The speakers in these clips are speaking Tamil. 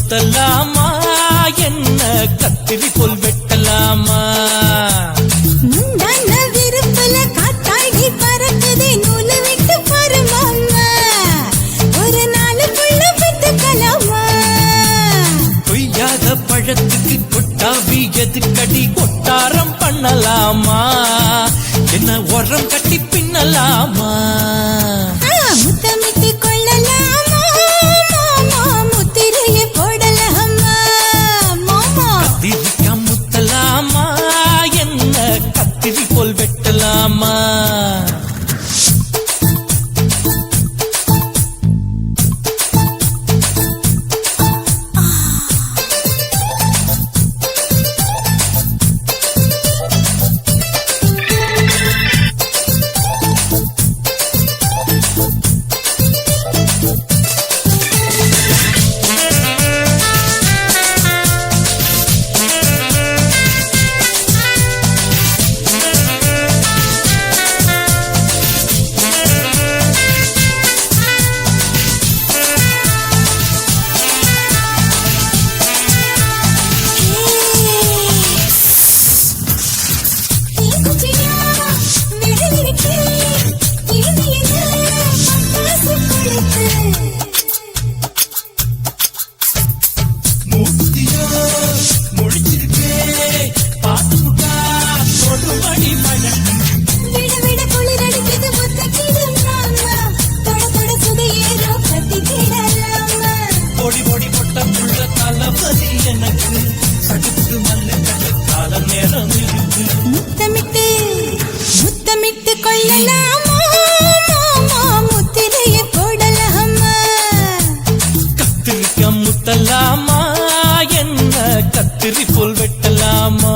முத்தலாமா என்ன கத்திரி போல் வெட்டலாமா விருப்பல காத்தாடி பறக்குதே நூலை விட்டு பருமாமா ஒரு நாளுக்குள்ள விட்டுக்கலாமா கொய்யாத பழத்துக்கு கொட்டாவி எதுக்கடி கொட்டாரம் பண்ணலாமா என்ன உரம் கட்டி பின்னலாமா முத்தமிட்டு கொள்ளலாமா மாமா முத்திரையை போடலாமா மாமா கத்திரிக்கா முத்தலாமா என்ன கத்திரி போல் வெட்டலாமா முத்தமிட்டு கொள்ளலாமா மாமா முத்திரையை போடலாமா கத்திரிக்கா முத்தலாமா என்ன கத்திரி போல் வெட்டலாமா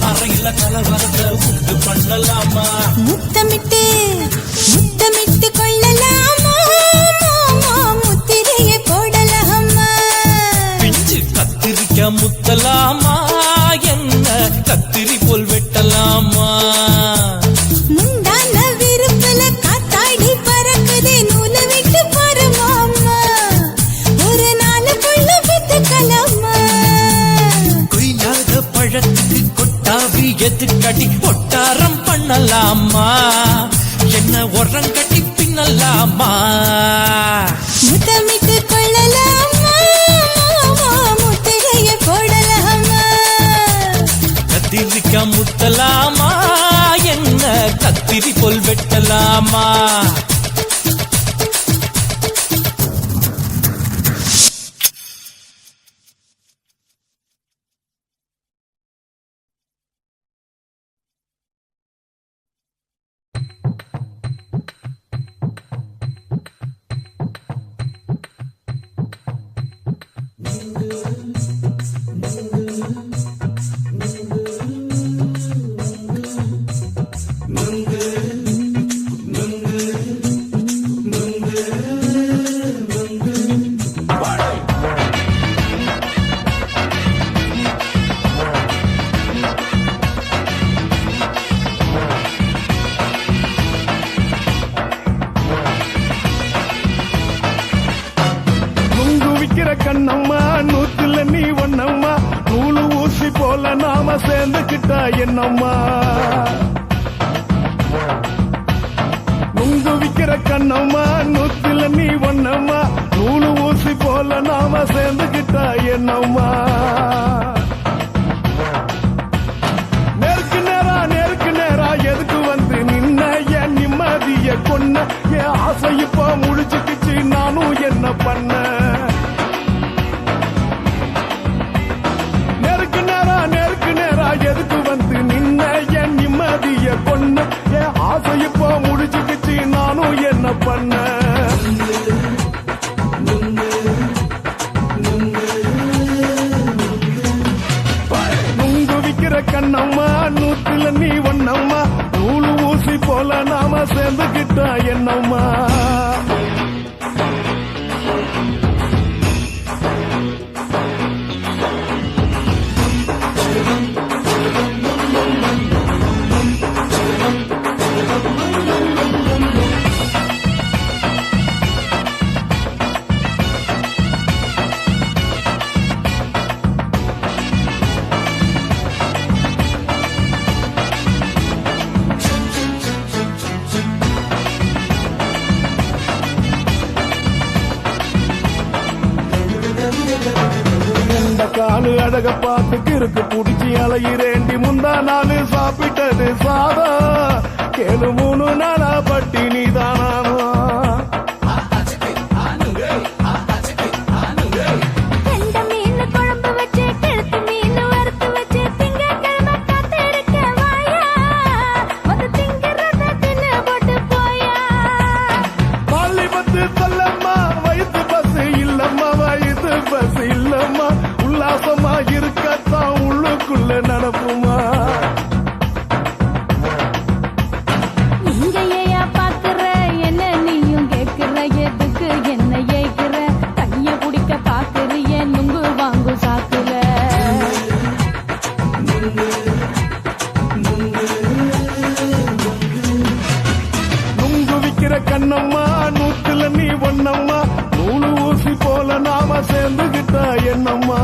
அறையில கலவரத்தை உண்டு பண்ணலாமா முத்தமிட்டு கொள்ளலாமா மாமா முத்திரையை போடலாமா பிஞ்சு கத்திரிக்கா முத்தலாமா என்ன கத்திரி போல் வெட்டலாமா முந்தான விருப்பல காத்தாடி பறக்குதே நூலை விட்டு பருமாமா ஒரு நாளுக்குள்ள விட்டுக்கலாமா கொய்யாத பழத்துக்கு கொட்டாவி எதுக்கடி கொட்டாரம் பண்ணலாமா என்ன உரம் கட்டி பின்னலாமா முத்தமிட்டு கொள்ளலாமா மாமா முத்திரையை போடலாமா கத்திரிக்கா முத்தலாமா என்ன கத்திரி போல் வெட்டலாமா கண்ணம்மா நூத்துல நீ ஒன்னம்மா நூலு ஊசி போல நாம சேர்ந்துக்கிட்டா என்னம்மா நுங்கு கண்ணம்மா நூத்துல நீ ஒன்னம்மா நூலு ஊசி போல நாம சேர்ந்துகிட்டா என்னம்மா நேருக்கு நேரா எதுக்கு வந்து நின்ன என் நிம்மதிய கொன்ன என் ஆசை இப்ப முழிச்சுக்கிச்சு நானும் என்ன பண்ண நேருக்கு நேரா எதுக்கு வந்து நின்ன என் நிம்மதிய கொன்ன என் ஆசை இப்ப முழிச்சுக்கிச்சு நானும் என்ன பண்ண கண்ணம்மா நூத்துல நீ ஒன்னம்மா நூலு ஊசி போல நாம சேர்ந்துகிட்டா என்னம்மா காலு அழக பார்த்து கிறுக்கு புடிச்சி அலையிறேண்டி முந்தா நாலு சாப்பிட்டது சாதா கேளு 3 நாளா பட்டினி தானானோ உல்லாசமா இருக்கத்தான் உள்ளுக்குள்ள நடப்புமா இங்கேயா பாக்குற என்ன நீயும் கேக்குற எதுக்கு என்ன ஏக்குற கைய குடிக்க பாக்குறிய நுங்கு வாங்கு சாக்குற நுங்கு விக்கிற கண்ணம்மா நூத்துல நீ ஒன்னம்மா நூலு ஊசி போல நாம சேர்ந்துகிட்டா என்னம்மா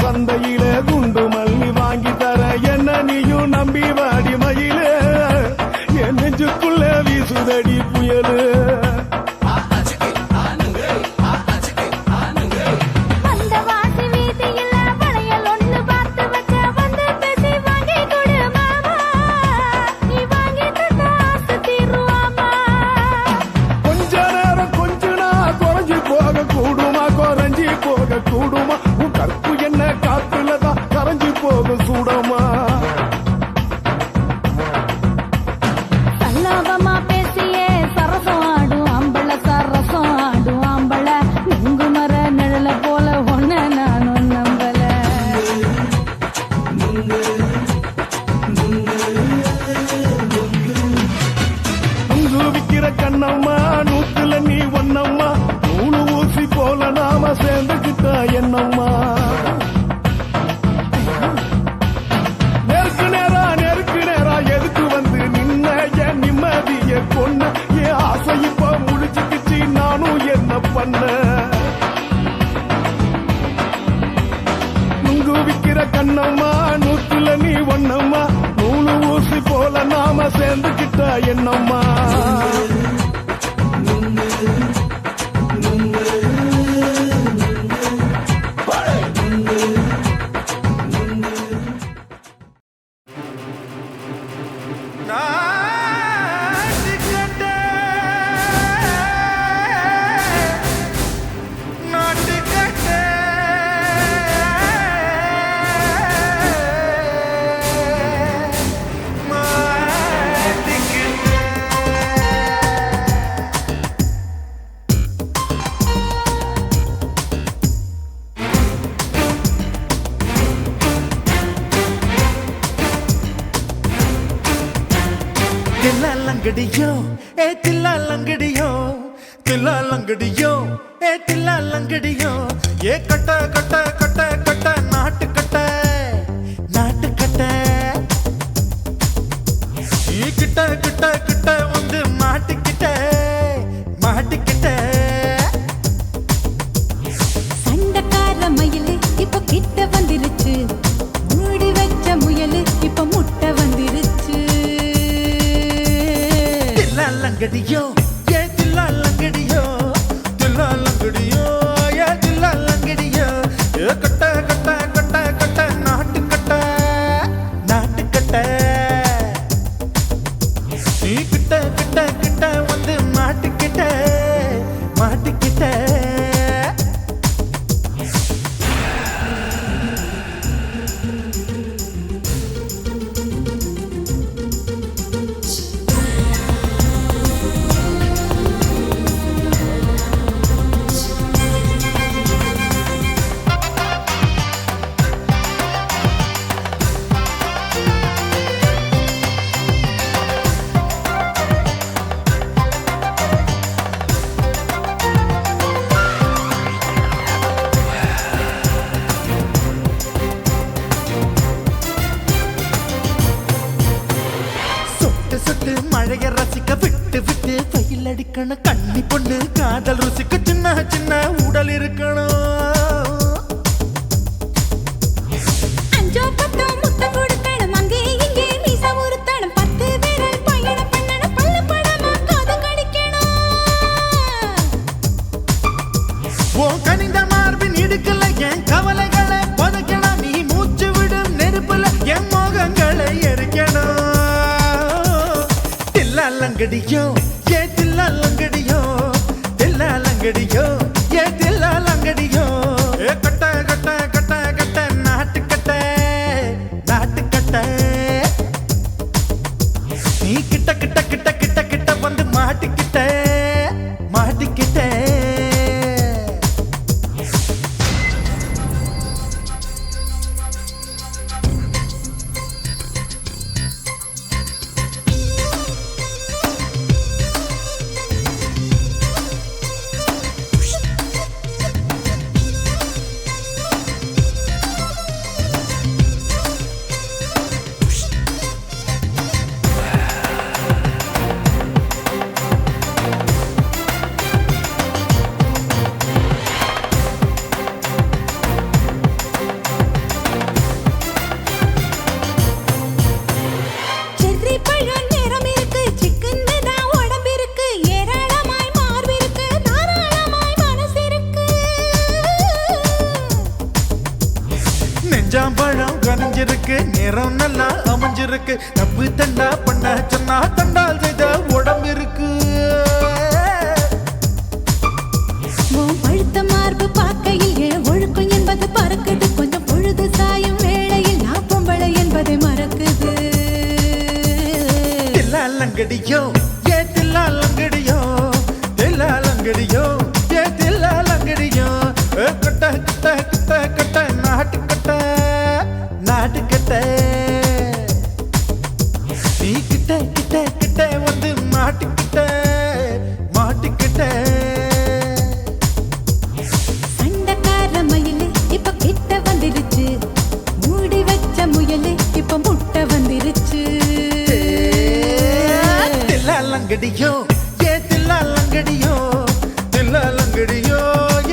சந்தையிலே குண்டு மல்லி வாங்கி தர என்ன நீயும் நம்பி வாடி மயிலே என் நெஞ்சுக்குள்ள வீசுதடி புயலு கொஞ்ச நேரம் கொஞ்ச நாள் குறைஞ்சி போக கூடுமா குறைஞ்சி போக கூடுமா கற்பு என்ன காத்துலதான் கரைஞ்சி போக சூடமா சல்லாபமா பேசியே சரசம் ஆடும் ஆம்பள சரசம் ஆடும் ஆம்பள நுங்கு மர நிழல போல ஒன்ன நானும் நம்பல நுங்கு விக்கிற கண்ணம்மா நூத்துல நீ ஒன்னம்மா நூலு ஊசி போல நாம சேர்ந்துகிட்டா என்னம்மா நேருக்கு நேரா எதுக்கு வந்து நின்ன என் நிம்மதிய கொன்ன என் ஆசை இப்ப முழிச்சுக்கிச்சு நானும் என்ன பண்ண நுங்கு விக்கிற கண்ணம்மா நூத்துல நீ ஒன்னம்மா நூலு ஊசி போல நாம சேர்ந்துகிட்டா என்னம்மா தில்லா லங்கடியோ ஏ தில்லா லங்கடியோ தில்லாலங்கடியோ ஏ தில்லாலங்கடியோ ஏ கட்ட கட்ட கட்ட கட்ட நாட்டு கட்ட நாட்டு கட்ட நீ கிட்ட கிட்ட கிட்ட வந்து மாட்டிக்கிட்ட மாட்டிக்கிட்ட சண்டக்கார மயிலு இப்ப கிட்ட வந்துருச்சு மூடி வச்ச முயலு இப்ப முட்டை வந்துருச்சு தில்லாலங்கடியோ ஏ தில்லாலங்கடியோ தில்லாலங்கடியோ ஏ தில்லாலங்கடியோ ஏ கட்ட கட்ட கட்ட கட்ட நாட்டு கட்ட நாட்டு கட்ட நீ கிட்ட கிட்ட கிட்ட வந்து மாட்டிக்கிட்ட மாட்டிக்கிட்ட சொட்டு மழைய ரசிக்க விட்டு விட்டு வெயில் அடிக்கணும் கண்ணி பொண்ணு காதல் ருசிக்க சின்ன சின்ன உடல் இருக்கணும் அஞ்சோ பத்தோ முட்டை கொடுக்கணும் அங்கே இங்கே மீச உறுத்தணும் 10 விரல் பயணம் பண்ணணும் பல்ல படமா காது கடிக்கணும் ஓ கனிந்த மார்பின் இடுக்கல என் கவலைகளை பதுக்கணும் நீ மூச்சு விடும் நெருப்புல என் மோகங்களை எரிக்கணும் தில்லாலங்கடியோ ஏ தில்லாலங்கடியோ தில்லாலங்கடியோ ஏ தில்லாலங்கடியோ ஏ கட்ட கட்ட கட்ட கட்ட நாட்டு கட்ட நாட்டு கட்ட நீ கிட்ட கிட்ட கிட்ட கிட்ட கிட்ட வந்து மாட்டிக்கிட்ட மாட்டிக்கிட்ட செர்ரி பழம் நிறம் இருக்கு சிக்கன்னு தான் உடம்பு இருக்கு ஏராளமாய் மார்பு இருக்கு தாராளமாய் மனசு இருக்கு நெஞ்சாம்பழம் கனிஞ்சிருக்கு நிறம் நல்லா அமைஞ்சிருக்கு தப்பு தண்டா பண்ண சொன்னா தண்டால் செய்த உடம்பு இருக்கு உன் பழுத்த மார்பு பார்க்கையில் என் ஒழுக்கம் என்பது பறக்குது கொஞ்சம் பொழுது சாயும் வேளையில் நான் பொம்பளை என்பதை மறக்குது தில்லாலங்கடியோ ஏ தில்லாலங்கடியோ தில்லாலங்கடியோ ஏ தில்லாலங்கடியோ ஏ கட்ட கட்ட கட்ட கட்ட நாட்டு கட்ட நாட்டு கட்ட நீ கிட்ட கிட்ட கிட்ட வந்து மாட்டிக்கிட்ட மாட்டிக்கிட்ட சண்டக்கார மயிலு இப்ப கிட்ட வந்துருச்சு மூடி வச்ச முயலு இப்ப முட்டை வந்துருச்சு தில்லாலங்கடியோ ஏ தில்லாலங்கடியோ தில்லாலங்கடியோ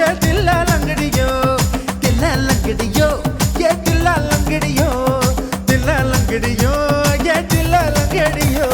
ஏ தில்லாலங்கடியோ தில்லாலங்கடியோ ஏ தில்லாலங்கடியோ தில்லாலங்கடியோ ஏ தில்லாலங்கடியோ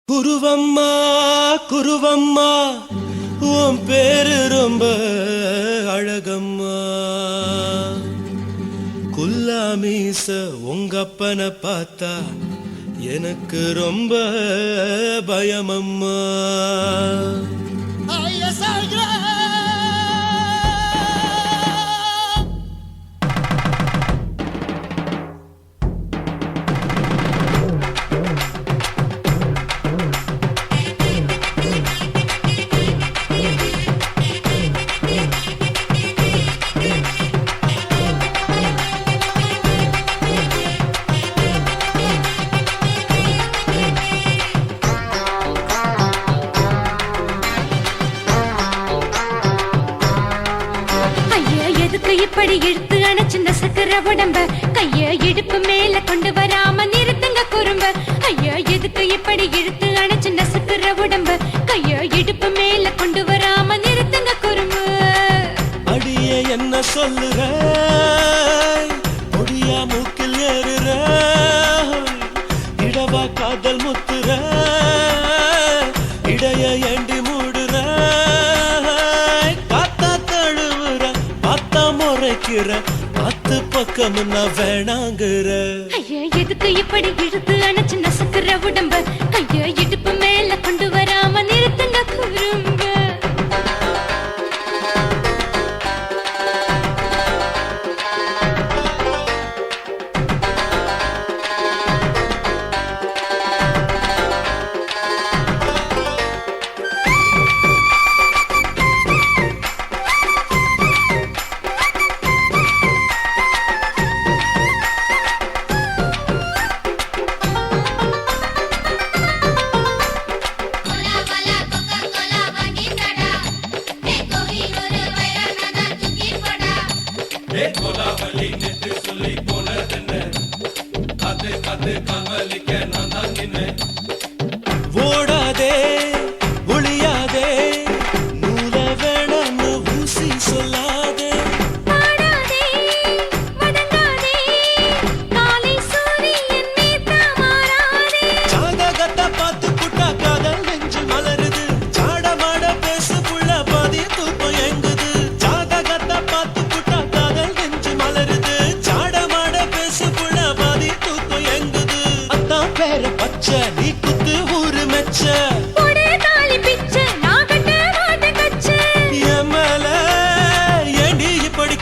குருவம்மா குருவம்மா உன் பேரு ரொம்ப அழகம்மா. குல்லாமீச உங்கப்பனை பார்த்தா எனக்கு ரொம்ப பயமம்மா. இப்படி இழுத்து அணைச்சு நசுக்கிற உடம்ப கைய இடுப்பு மேல கொண்டு வராம நிறுத்துங்க குறும்ப. ஐயா எதுக்கு இப்படி இழுத்து அணைச்சு நசுக்கிற உடம்ப கைய இடுப்பு மேல கொண்டு வராம நிறுத்துங்க குறும்பு. அடிய என்ன சொல்லுற ஒடியா மூக்கில் ஏறுற இடவா காதல் முத்துற இடைய ஏண்டி மூடுற காத்தா தழுவுற பார்த்தா முறைக்கிற பத்து பக்கம் நான் வேணாங்குற. ஐயா எதுக்கு இப்படி இழுத்து அணைச்சு நசுக்கிற உடம்ப கைய இடுப்பு மேல கொண்டு வராம நிறுத்துங்க குறும்ப. ஓடாதே ஒளியாதே நூல வேணான்னு ஊசி சொல்லாதே ஜாதகத்தை பார்த்து புட்டா காதல் நெஞ்சு மலருது சாடமாட பேசு புள்ள பாதி தூக்கம் எங்குது. ஜாதகத்தை பார்த்து புட்டா காதல் நெஞ்சு மலருது சாடமாட பேசு புள்ள பாதி தூக்கம் எங்குது. அத்தான் பேர பச்சை நீ குத்து ஊரு மெச்ச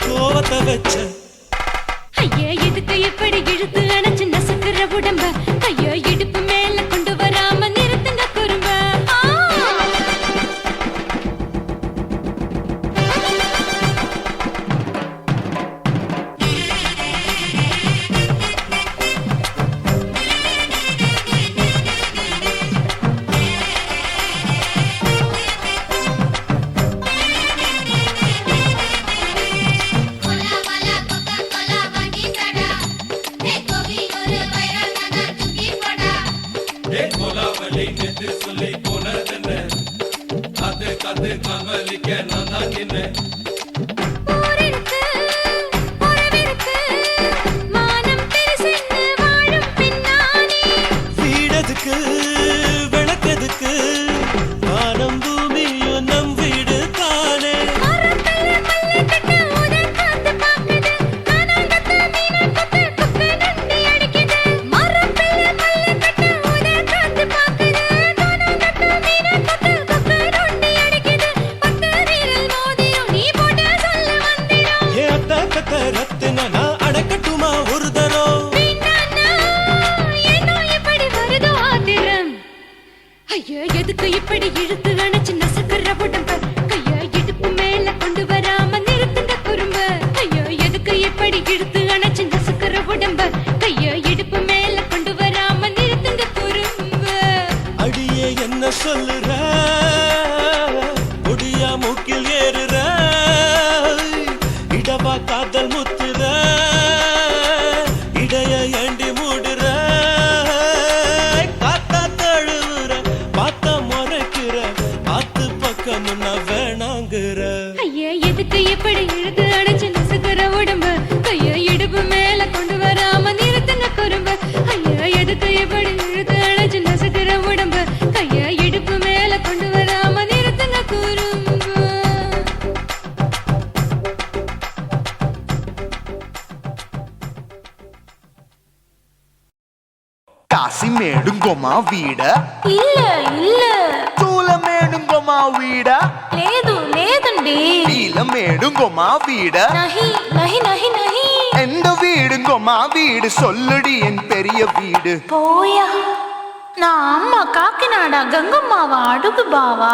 கோவத்தை வச்ச. ஐயா எதுக்கு இப்படி இழுத்து அணைச்சு நசுக்கிற உடம்ப கைய இடுப்பு மேல கொண்டு வராம நிறுத்துங்க குறும்ப. வீடதுக்கு விளக்கதுக்கு வானம் பூமியும் நம் வீடு தானே. ரத்தினா நான் அடக்கட்டுமா ஒரு தரம். ஐயா எதுக்கு இப்படி இழுத்து அணைச்சு நசுக்கிற உடம்ப கைய இடுப்பு மேல கொண்டு வராம நிறுத்துங்க குறும்ப. ஐயா எதுக்கு இப்படி இழுத்து அணைச்சு நசுக்கிற உடம்ப கைய இடுப்பு மேல கொண்டு வராம நிறுத்துங்க குறும்ப. அடியே என்ன சொல்லுற ஒடியா மூக்கில் ஏறுற இடவா காதல் முத்துற இடைய ஏண்டி மூடுற காத்தா தழுவுற பார்த்தா முறைக்கிற ஆத்து பக்கம் நான் வேணாங்குற. ஐயா எதுக்கு இப்படி இழுத்து அணைச்சு நசுக்கிற உடம்ப கைய இடுப்பு மேல கொண்டு வராம நிறுத்துங்க குறும்ப. ஐயா எதுக்கு இப்படி இழுத்து அணைச்சு நசுக்கிற உடம்ப கைய మేడుంగోమా వీడ இல்ல இல்ல తూల మేడుంగోమా వీడ లేదు లేదండి వీల మేడుంగోమా వీడ நஹி நஹி நஹி நஹி எந்த வீடுங்கோமா வீடு சொல்லுடி என் பெரிய வீடு போயா நான் அம்மா காக்கிநாடா கங்கம்மாவா அடுகு பாவா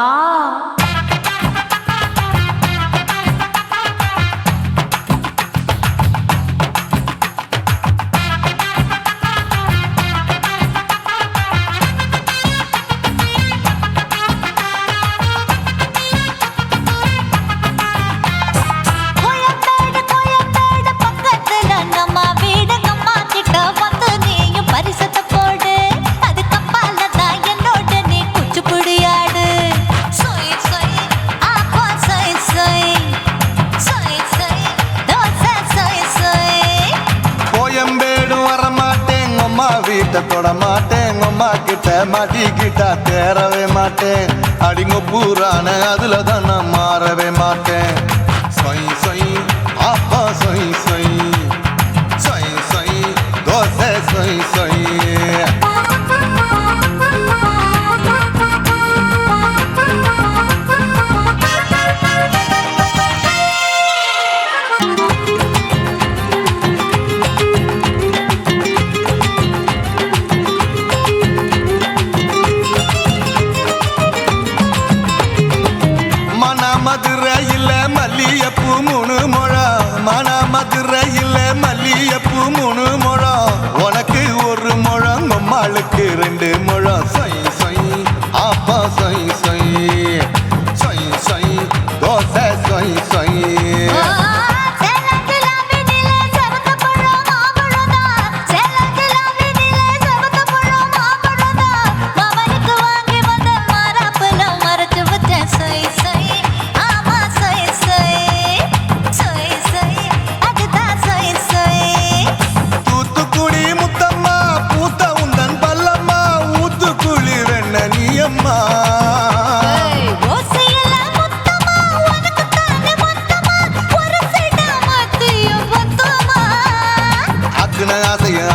தொட மாட்டேன் அம்மா கிட்ட மாட்டிக்கிட்டா தேரவே மாட்டேன் அடிங்க பூரான அதுல தான் நான் மாறவே மாட்டேன் சொய் சொய் அப்பா சொய் சொய் சொய் சொய் தோசை சொய் சொய் மதுரையில் மல்லியப்பூ 3 முழம் மன மதுரையில் மல்லியப்பூ 3 முழம் உனக்கு 1 முழம் அம்மாளுக்கு 2 முழம் சொய் சொய் அப்பா சொய் சொய் சொய் சொய் தோசை சொய் சொய்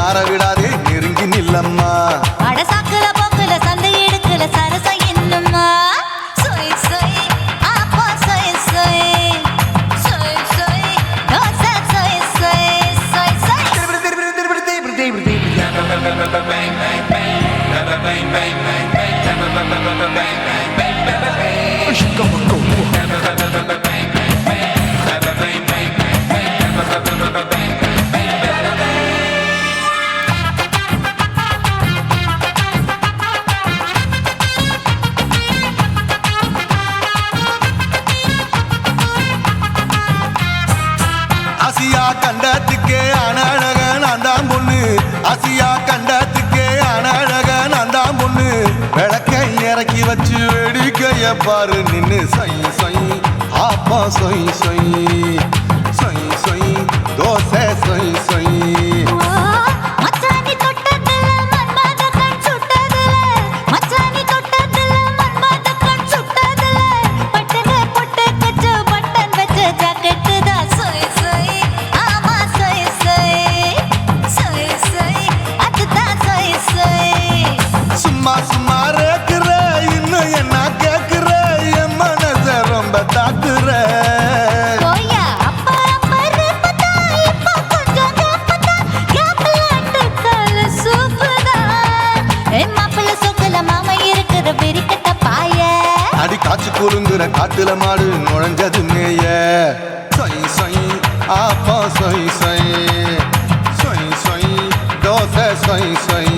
ஆரவிடாதே நெருங்கி நில்லம்மா அடசாக்குல போக்குல சந்தை எடுக்கல சரச என்னம்மா சொய் சொய் அப்பா சொய் சொய் சொய் சொய் தோசை சொய் சொய் சொய் சொய் ஆசியா கண்டத்துக்கே அனழக நான் தான் பொண்ணு ஆசியா கண்டத்துக்கே அனழக நான் தான் பொண்ணு விளக்கை இறக்கி வச்சு வேடிக்கைய பாரு நின்னு சொய் சொய் ஆப்பா சொய் சொய் சொய் சொய் தோசை சொய் சொய் மச்சானி தொட்டதுல மன்மத கண் சுட்டதுல மச்சானி தொட்டதுல மன்மத கண் சுட்டதுல பட்டன பொட்டு கச்சு பட்டன் வச்ச ஜாக்கெட் தான் சொய் சொய் ஆமா சொய் சொய் சொய் சொய் அதுதான் சொய் சொய் சும்மா சும்மா ரேக்குற இன்னும் என்ன கேக்குற என் மனச ரொம்ப தாக்குற போயா அப்பா அப்பா ரப்பதா இப்ப கொஞ்சம் கேப்பதா கேப்பலாட்டு கால சூப்பரா என் மாப்பிள்ள சொக்கல மாமா இருக்கிற வெறிக்கட்ட பாய அடி காய்ச்சி குறுங்குற காட்டுல மாடு நுழைஞ்சது மேய சொய் சொய் ஆப்பா சொய் சொய் சொய் சொய் தோசை சொய் சொய்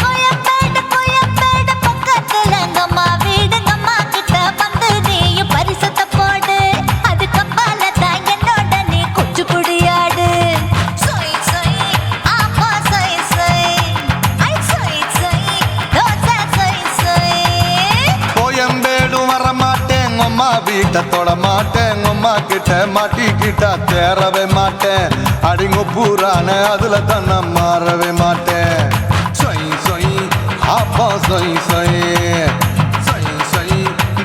கோயம்பேடு பக்கத்துல எங்கம்மா வீடு அம்மா கிட்ட வந்து நீயும் பரிசத்தை போடு அதுக்கப்பால தான் என்னோட நீ குச்சி புடியாடு சொய் சொய் ஆப்பா சொய் சொய் ஐ சொய் சொய் தோசை சொய் சொய் கோயம்பேடும் வர மாட்டேன் அம்மா வீட்டை தொட மாட்டேன் அம்மா கிட்ட மாட்டிக்கிட்டா தேரவே மாட்டேன் அடிங்க பூரான அதுல தான் நான் மாறவே மாட்டேன் சொய் சொய் ஆப்பா சொய் சொய் சொய் சொய்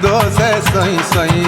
தோசை சொய் சொய்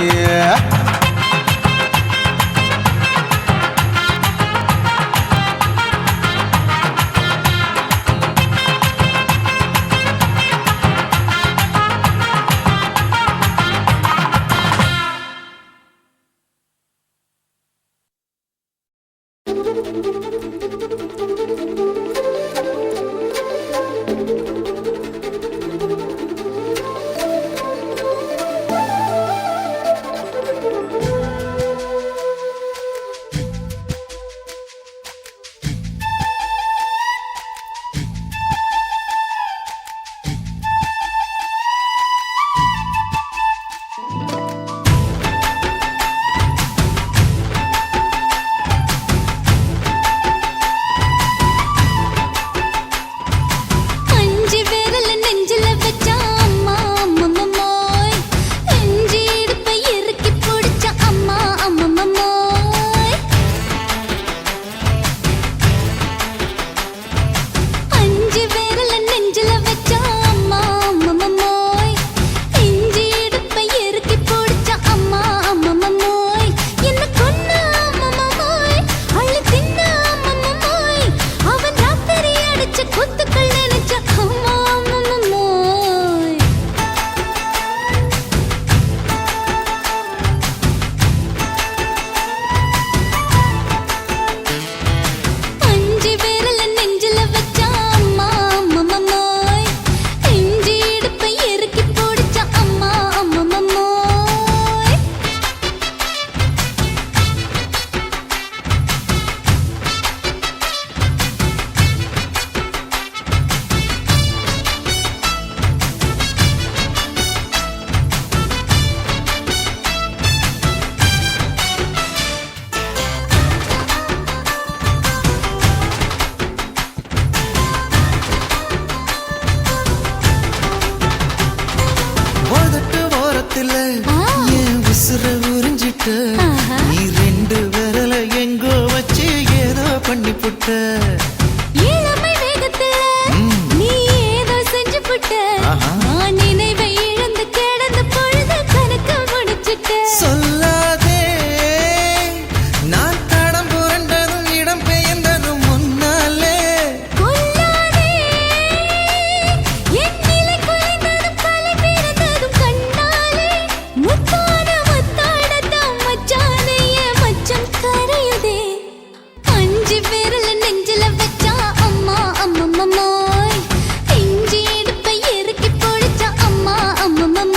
புட்ட நீ ரெண்டு விரல எங்கோ வச்சு ஏதோ பண்ணி புட்ட இளமை வேகத்துல நீ ஏதோ செஞ்சு புட்ட நான் நினைவை இழந்து கிடந்த பொழுது கணக்க முடிச்சிட்ட சொல்லாதே நான் தடம் புரண்டதும் இடம் பெயர்ந்ததும் முன்னாலே கொல்லாதே என் நிலை குலைந்ததும் கலை பிறந்ததும் கண்ணாலே முத்தான முத்தாடத்தான் மச்சானைய மச்சம் கரையுதே அஞ்சு விரல நெஞ்சில வச்சா அம்மா அம்மம்மோய் இஞ்சி இடுப்பை இறுக்கி பொடிச்சா அம்மா அம்மம்மோய்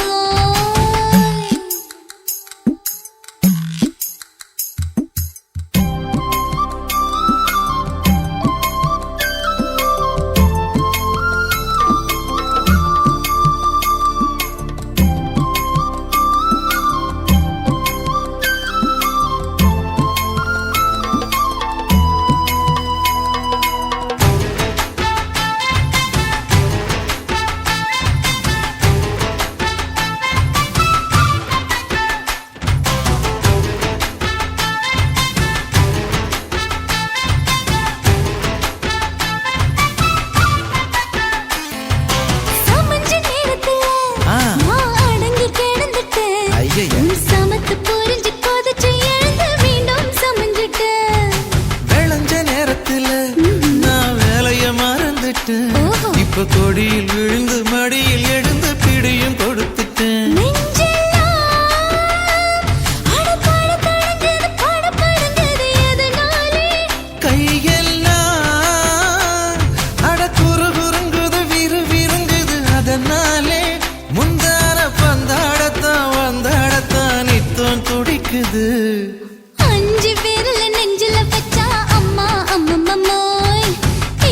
சமஞ்ச நேரத்துல நான் அடங்கி கிடந்துட்டேன் ஐயைய. உன் சமத்து புரிஞ்சு கொதிச்சு எழுந்து மீண்டும் சமஞ்சிட்டேன் விளைஞ்ச நேரத்துல நான் வேலைய மறந்துட்டேன் ஓஹோ. இப்ப கொடியில் விழுந்து மடியில் எழுந்து பிடியும் கொடுத்துட்டேன் நெஞ்செல்லாம் அடப்பாட தடஞ்சது படபடஞ்சது எதனாலே கையெல்லாம் அட குறுகுறுங்குது விறுவிறுங்குது அதனாலே முந்தான பந்தாடத்தான் வந்தாடத்தான் நித்தம் துடிக்குது அஞ்சு விரல நெஞ்சில வச்சா அம்மா அம்மம்மோய்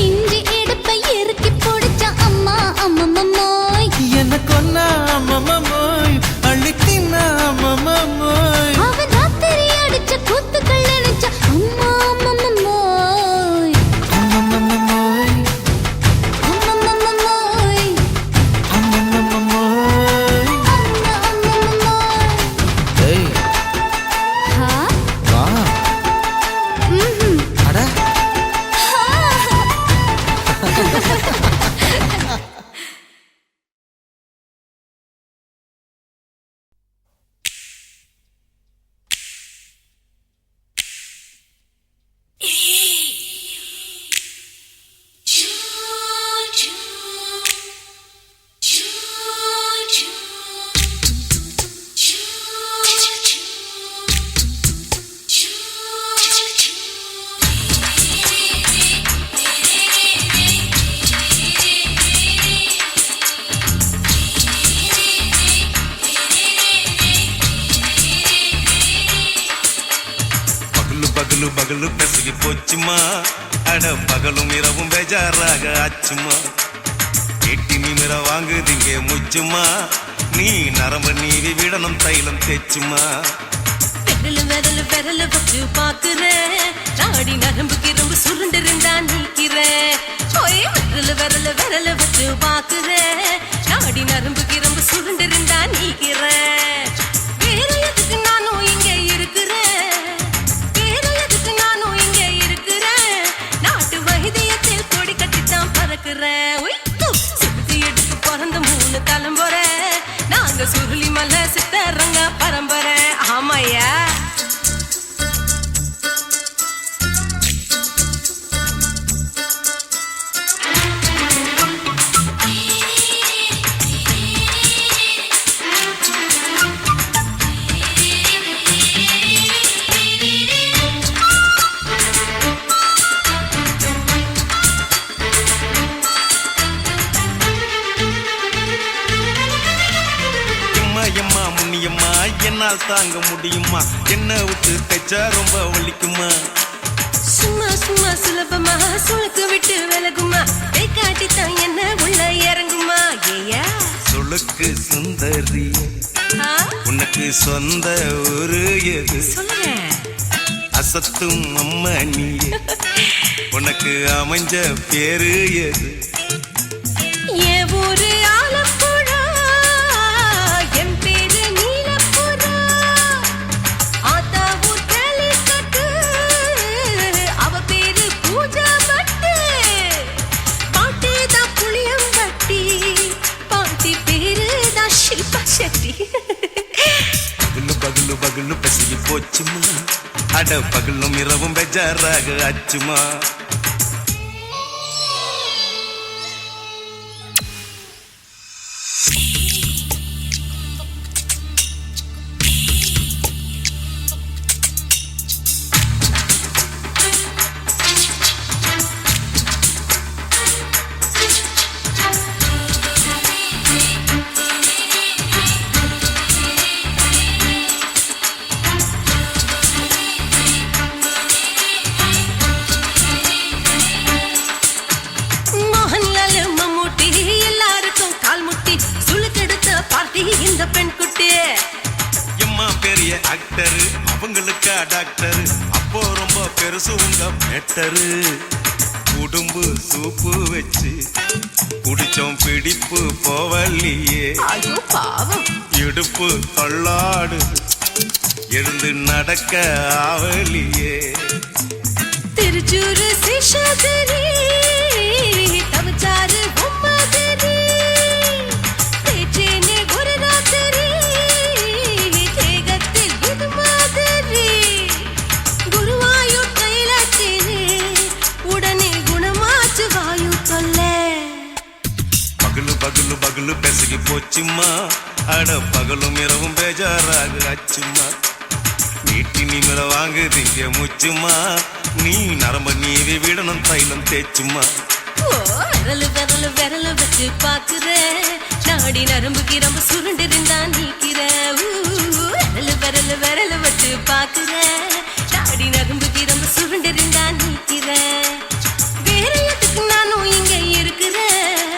இஞ்சி இடுப்பை இறுக்கி பொடிச்சா அம்மா அம்மம்மோய் என்ன கொன்னா அம்மம்மோய் அள்ளி தின்னா அம்மம்மோய் அவன் ராத்திரி அடிச்ச கூத்துக்கள் நினைச்சா அம்மா அம்மம்மோய் அம்மம்மோய் அம்மம்மோய் அம்மம்மோய் அம்மா அம்மம்மோய் ஏய் ஹா வா ம்ஹும் அட பகலு பகலு பகலு பெசகி போச்சுமா அட பகலும் இரவும் பேஜாராக ஆச்சுமா எட்டி நிமிர வாங்குதிங்க முச்சுமா நீ நரம்பு நீவி விடணும் தைலம் தேச்சுமா விரல் விரல் வச்சு பாக்குறேன் நாடி நரம்பு கிரம்பு சுருண்டு இருந்தா நீக்கிறேன் ஓய் விரல் விரல் வச்சு பாக்குறேன் நாடி நரம்பு கிரம்பு சுருண்டு இருந்தா நீக்கிறேன் வேற எதுக்கு நானும் இங்க இருக்கிறேன் வேற எதுக்கு நானும் இங்க இருக்கிறேன் நாட்டு வைத்தியத்தில் கொடி கட்டித்தான் பறக்கிறேன் சுத்தி எடுத்து பிறந்த 3 தலைமுறை நாங்க சுருளி மலை சித்தரங்க பரம்பரை ஆமாயா எம்மா முன்னியம்மா என்னால் தாங்க முடியுமா என்ன விட்டு தைச்சா ரொம்ப வலிக்குமா சும்மா சும்மா சுலபமா சுளுக்கு விட்டு விலகுமா கை காட்டித்தான் என்ன உள்ள இறங்குமா ஏயா சுளுக்கு சுந்தரி உனக்கு சொந்த ஊரு எது சொல்றேன் அசத்தும் அம்மா நீ உனக்கு அமைஞ்ச பேரு எது என் ஊரு ஆலப்புழா என் பேரு நீலப்புறா ஷில்பா ஷெட்டி. பகலு பகலு பகலு பசிக்கு போச்சுமா, அட பகலும் இரவும் பெஜாராக ஆச்சுமா. இந்த பெண் குட்டி எம்மா பெரிய ஆக்டரு, அவங்களுக்கா டாக்டரு, அப்போ ரொம்ப பெருசு உங்க மேட்டரு. குடும்பு சூப்பு வச்சு குடிச்சோம் பிடிப்பு போவல்லையே. ஐயோ பாவம். இடுப்பு தள்ளாடு எழுந்து நடக்க ஆவலியே. திருச்சூரு சிஷாதிரி தவச்சாரு பொம்மதிரி தேச்சேனே ஒரு ராத்திரி தேகத்தில் இது மாதிரி குருவாயூர் கைலாச்சேனே உடனே குணமாச்சு வாயு சொல்ல. பகலு பகலு பகலு பெசகி போச்சுமா, அட பகலும் இரவும் பேஜாராக ஆச்சுமா. நீட்டி நிமிர வாங்கு திங்க முச்சுமா, நீ நரம்ப நீவி விடணும் தைலம் தேச்சுமா. விரலு விரலு விரலு வச்சு பாக்குற நாடி நரம்பு கிரம்பு சுருண்டு இருந்தா நீக்கிற. விரலு விரலு விரலு வச்சு பாக்குற நாடி நரம்பு கிரம்பு சுருண்டு இருந்தா நீக்கிற. வேற எதுக்கு நானும் இங்க இருக்கிறேன்,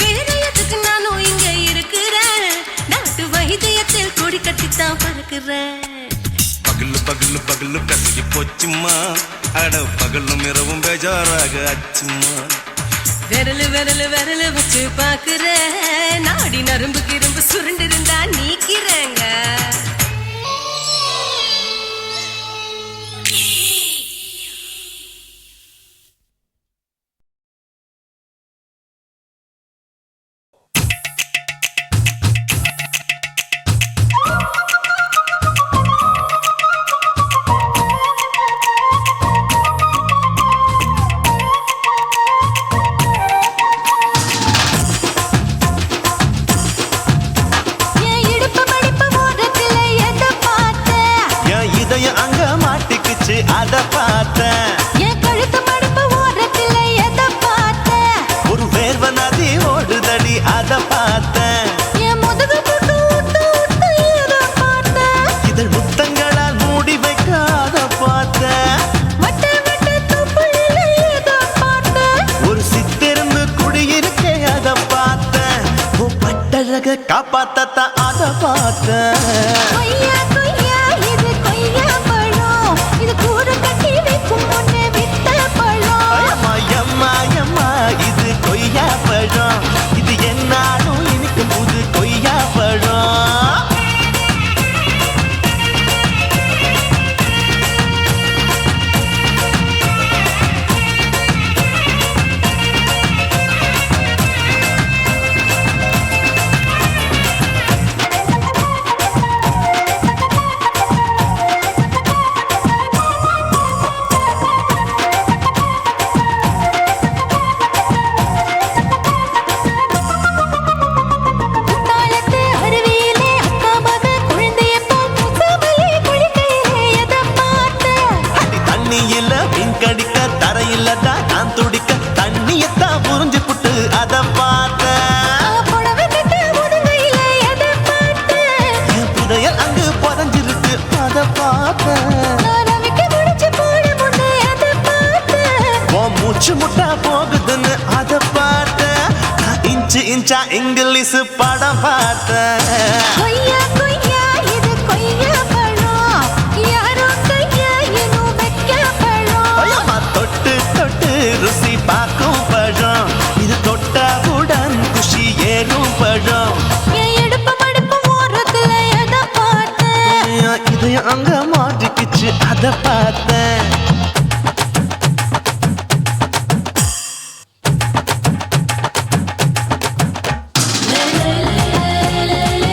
வேற எதுக்கு நானும் இங்க இருக்கிறேன். நாட்டு வைத்தியத்தில் கொடி கட்டித்தான் பறக்கிறேன். பகலு பகலு பகலு கசகி போச்சுமா, அட பகலும் இரவும் பேஜாராக ஆச்சுமா. விரலு விரலு விரலு வச்சு பாக்குற நாடி நரம்பு கிரும்பு சுருண்டு இருந்தா நீக்கிறேங்க. அத பார்த்தேன், என் கழுத்து மடுப்பு ஓரத்துல எதை பார்த்தேன், ஒரு வேர்வ நதி ஓடுதடி அத பார்த்தேன், என் முதுகு போட்டு ஊத்து ஊத்து எதை பார்த்தேன், இதழ் முத்தங்களால் மூடி வைக்க அத பார்த்தேன், வட்ட வட்ட துப்புல எதை பார்த்தேன், ஒரு சித்திருந்து குடியிருக்க அத பார்த்தேன், உன் பட்டழக காப்பாத்தத்தான் அத பார்த்தேன். கொய்யா கொய்யா இது கொய்யா பழம், இது கூட கட்டி வைக்கும் முன்னே வித்த பழம். அம்மா எம்மா எம்மா இது கொய்யா பழம், இது என்னாலும் இனிக்கும் புது கொய்யா பழம். குத்தாலத்து அருவியிலே அக்கா மக குழந்தைய போல் முக்காமலே குளிக்கையிலே எதை பார்த்தேன், அடி தண்ணியில மீன் கடிக்க தரையில தான் நான் துடிக்க தண்ணியத்தான் புரிஞ்சு புட்டு அத பார்த்தேன். புடவை கட்ட முதுகையிலே எதை பார்த்தேன், என் புதையல் அங்கு புதஞ்சிருக்கு அத பார்த்தேன். நான் அவிக்க முடிச்சு போட முன்னே எதை பார்த்தேன், உன் மூச்சு முட்டா போகுதுன்னு அத பார்த்தேன். நான் இன்ச்சு இன்ச்சா இங்கிலீஷ் படம் பார்த்தேன். கொய்யா கொய்யா இது கொய்யா பழம், யாரோ கையா இன்னும் வைக்க பழம். ஐயம்மா தொட்டு தொட்டு ருசி பார்க்கும் பழம், இது தொட்டாவுடன் குஷி ஏறும் பழம். என் இடுப்பு மடுப்பு ஓரத்துல எதை பார்த்தேன், என் இதயம் அங்க மாட்டிக்கிச்சு அத பார்த்தேன். லா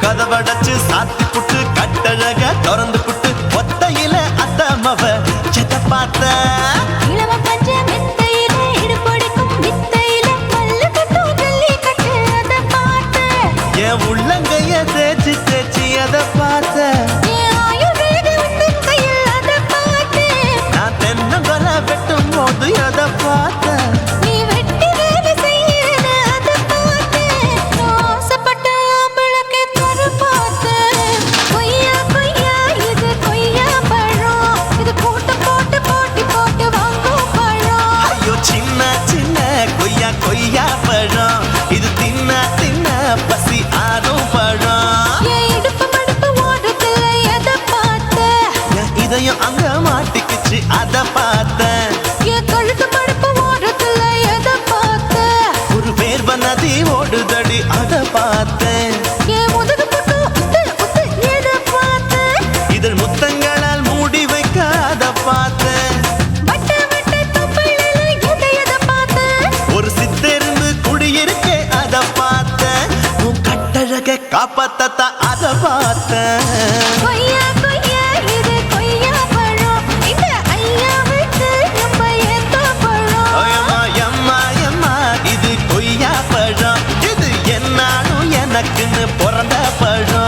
கதவடைச்சு சாத்தி புட்டு கட்டழக திறந்து புட்டு ஒத்தையில அத்தமவ எதை பார்த்த இளவ பஞ்ச மெத்தையில இடுப்பொடிக்கும் வித்தையில மல்லு கட்டும் ஜல்லி கட்டு அதை பார்த்து என் உள்ளங்கைய தேய்ச்சி தேய்ச்சி அதை பார்த்த என் ஆயுர்வேத உந்தன் கையில் அதை பார்த்து நான் தென்னங்கொலை வெட்டும் போது எதை பார்த்த நீ வெட்டி வேலை செய்யறது அதை பார்த்து நான் ஆசைப்பட்ட ஆம்பளுக்கு தர பார்த்து கொய்யா கொய்யா இது கொய்யா பழம் இது போட்டு போட்டு போட்டி போட்டு வாங்கும் பழம் ஐயோ சின்ன சின்ன கொய்யா கொய்யா பழம் இது தின்ன தின்ன பசி ஆறும் பழம் என் இடுப்பு மடுப்பு ஓடுதுல எதை பார்த்து என் இதயம் அங்க மாட்டிக்கிச்சு அதை பார்த்தேன் என் கழுத்து மடுப்பு ஓடுதுல எதை பார்த்து ஒரு வேர்வ நதி ஓடுதடி அதை பார்த்தேன் என் முதுகு பட்டு உத்து உத்து எதை பார்த்து இதழ் முத்தங்களால் மூடி வைக்க அதை பார்த்தேன் வட்ட வட்ட தொப்பையில எதை பார்த்து ஒரு சித்தெருந்து குடியிருக்கே அதை பார்த்தேன் உன் கட்டழக காப்பாத்தத்தா அதை பார்த்தேன் கொய்யா கொய்யா இது கொய்யா பழம் இந்த ஐயாவுக்கு நம்ம எந்த பழம் அம்மா எம்மா எம்மா இது கொய்யா பழம் இது என்னாலும் எனக்குன்னு பிறந்த பழம்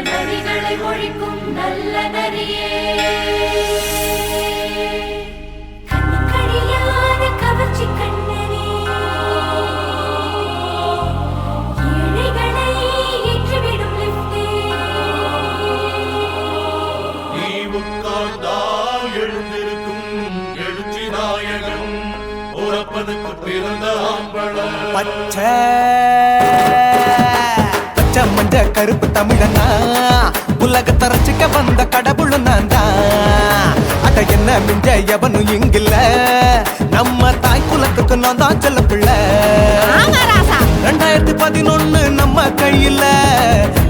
நரிகளை ஒழிக்கும் நல்ல நரியே கண்ணுக்கடியான கவர்ச்சி கண்ணனே ஏழைகளை ஏற்றிவிடும் லிப்டே நீ உட்கார்ந்தால் எழுந்திருக்கும் எழுச்சி நாயகன் உறப்பதுக்கு பிறந்த ஆம்பள பச்சை மஞ்ச கருப்பு தமிழனா உலகத்தை ரசிக்க வந்த கடவுள் நான் தான் அட என்ன மிஞ்ச எவனும் இங்கில்ல நம்ம தாய் குலத்துக்கு நான் தான் செல்ல பிள்ளை 2011 நம்ம கையில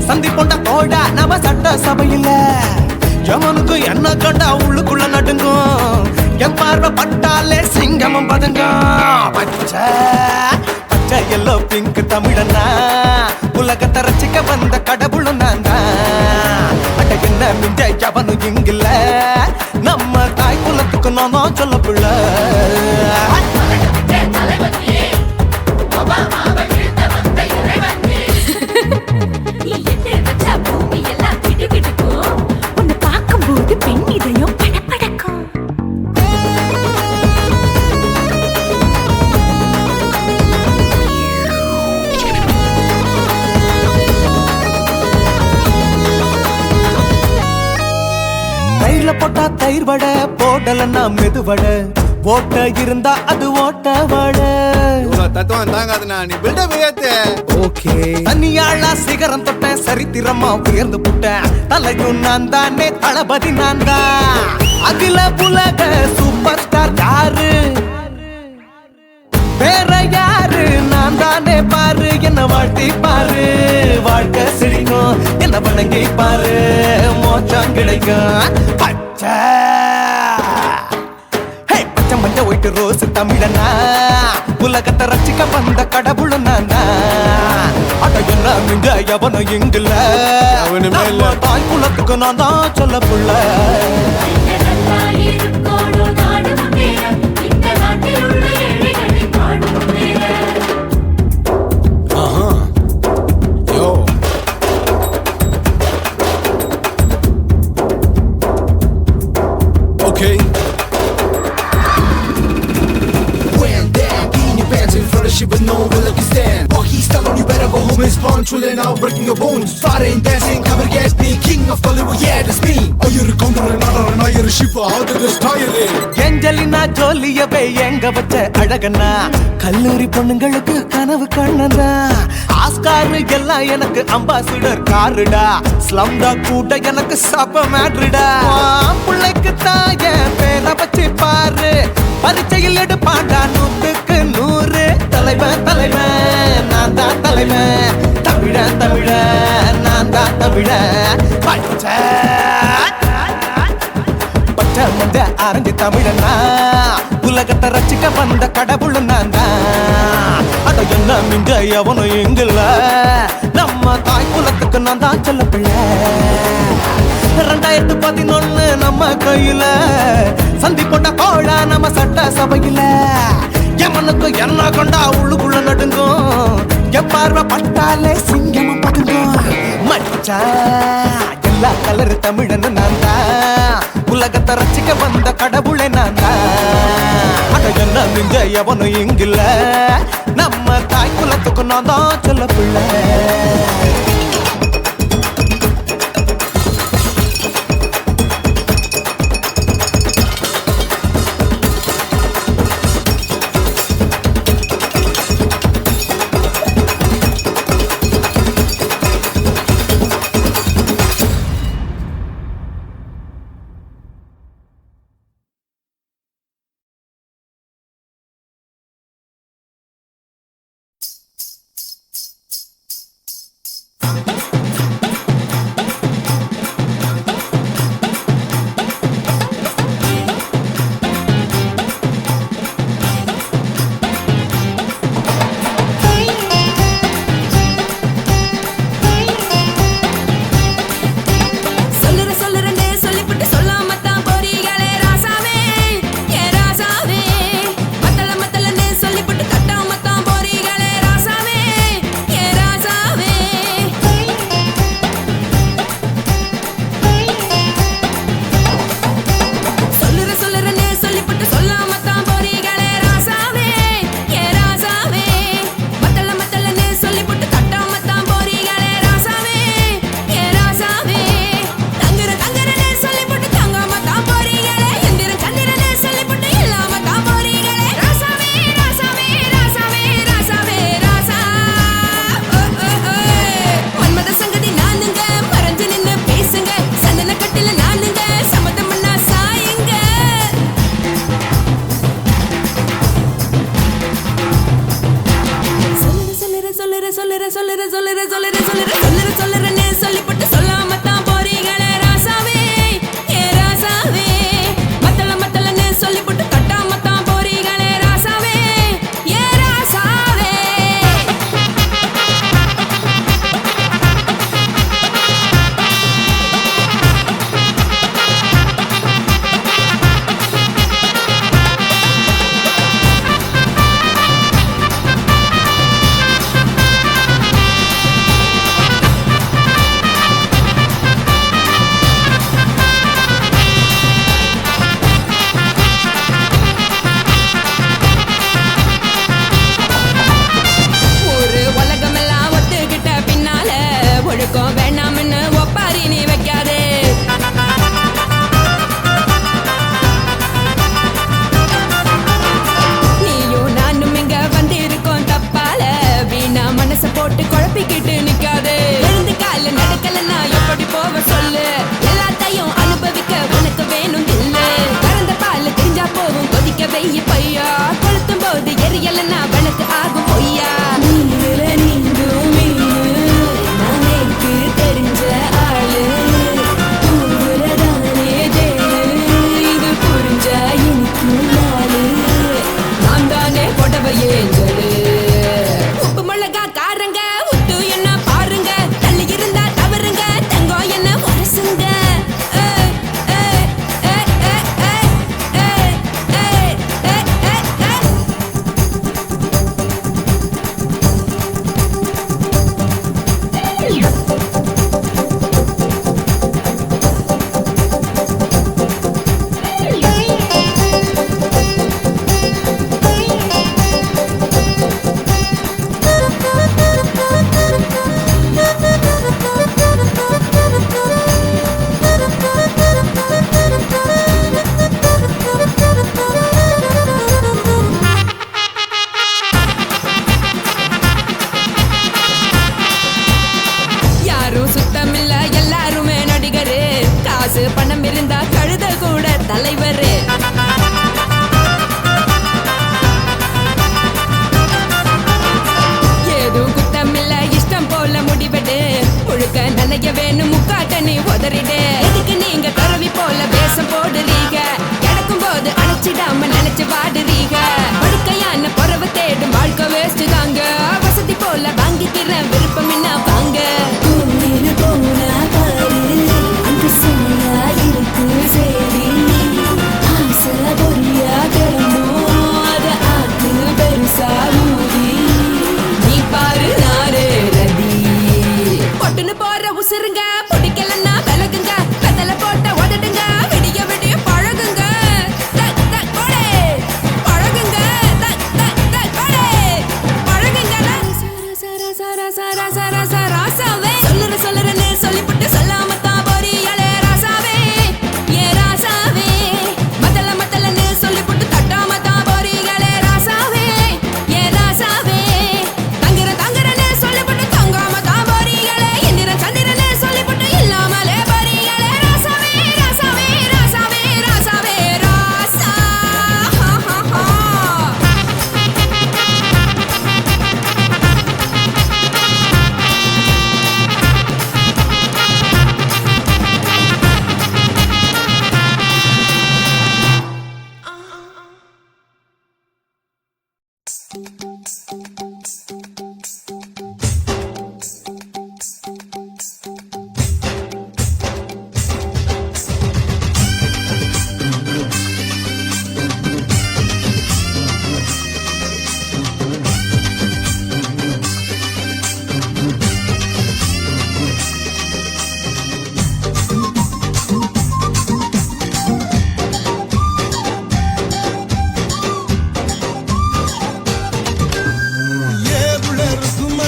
சந்தி போண்ட தோடா நம்ம சட்ட சபையில எவனுக்கு என்ன கண்டா உள்ளுக்குள்ள நடுங்கும் என் பார்வை பட்டாலே சிங்கமும் பதுங்கும் பச்சை பச்சை எல்லோ பிங்க் தமிழனா உலகத்தை ரசிக்க வந்த கடவுளும் நான் தான் அட என்ன மிஞ்ச எவனும் இங்கில்ல நம்ம தாய் குலத்துக்கு நான் தான் சொல்ல பிள்ளை நீ என்ன வச்சா பூமி எல்லாம் கிடுகிடுக்கும் உன்னை பார்க்கும்போது பெண் இதயம் படபடக்கும் தயிர்ல போட்டா தயிர் வடை போடலன்னா மெதுவடை ஓட்ட இருந்தா அது ஓட்ட வடை தத்துவம் தாங்காதுண்ணா நீ பில்டப் ஏத்து ஓகே தனியாளா சிகரம் தொட்ட சரித்திரமா உயர்ந்து புட்டேன் தலையும் நான் தானே தளபதி நான் தான் அகில புலக சூப்பர் ஸ்டார் யாரு வேற யாரு நான் தானே பாரு என்ன வாழ்த்தி பாரு வாழ்க்கை சிரிக்கும் என்ன வணங்கி பாரு மோச்சம் கிடைக்கும் பச்சை பச்சை மஞ்ச ஒயிட்டு ரோஸ் தமிழனா உலகத்தை ரசிக்க வந்த கடவுள் நான் அட என்ன மிங்க எவனும் இங்கில்ல அவனுமே இல்ல. நம்ம தாய் குலத்துக்கு நான் தான் சொல்ல புள்ள நல்லா இருக்கோடு நாடு முன்னேற இந்த நாட்டில் உள்ள ஏழைகளை நாடு முன்னேற யோ okay When down, get in your pants in front of shit with no one like you stand. Oh, he's telling you better go home and spawn, chilling out, breaking your bones. Fighting, dancing, cover gas, be king of Hollywood, yeah, that's me. Oh, you're a condor and not an iron ship, how did this tire it? Angelina ஜோலியவே எங்க வச்ச அழகனா கல்லூரி பொண்ணுங்களுக்கு கனவு கண்ணனா ஆஸ்கார் எல்லாம் எனக்கு அம்பாசிடர் காருடா ஸ்லம்டா கூட எனக்கு சப மேட்ருடா பிள்ளைக்கு தாய பேரை வச்சு பாரு பரீட்சையில் எடுப்பாண்டா 100க்கு 100 தலைவன் தலைவன் நான் தான் தலைவன் தமிழன் தமிழன் நான் தான் தமிழன் பச்சை தமிழனா உலகத்தை ரசிக்க வந்த கடவுள் நான் தான். அட என்ன மிஞ்ச எவனும் எங்கில்ல நம்ம தாய் குலத்துக்கு நான் தான் சொல்ல பிள்ளை. 2011 நம்ம கையில சந்தி போட்ட கோழ நம்ம சட்ட சபையில எமனுக்கு என்ன கொண்டா உள்ளுக்குள்ள நடுங்கும் என் பார்வை பட்டாலே சிங்கமும் பதுங்கும். மச்சா எல்லா கலர் தமிழன்னு நான் தான் உலகத்தை ரசிக்க வந்த கடவுளை நான் தான். அட என்ன மிஞ்ச எவனும் இங்கில்ல நம்ம தாய் குலத்துக்கு நான் தான் சொல்ல பிள்ளை. நனைய வேணும் முக்காட்ட நீ உதறிடு. எதுக்கு நீங்க துறவி போல வேஷம் போடுறீங்க? கிடக்கும் போது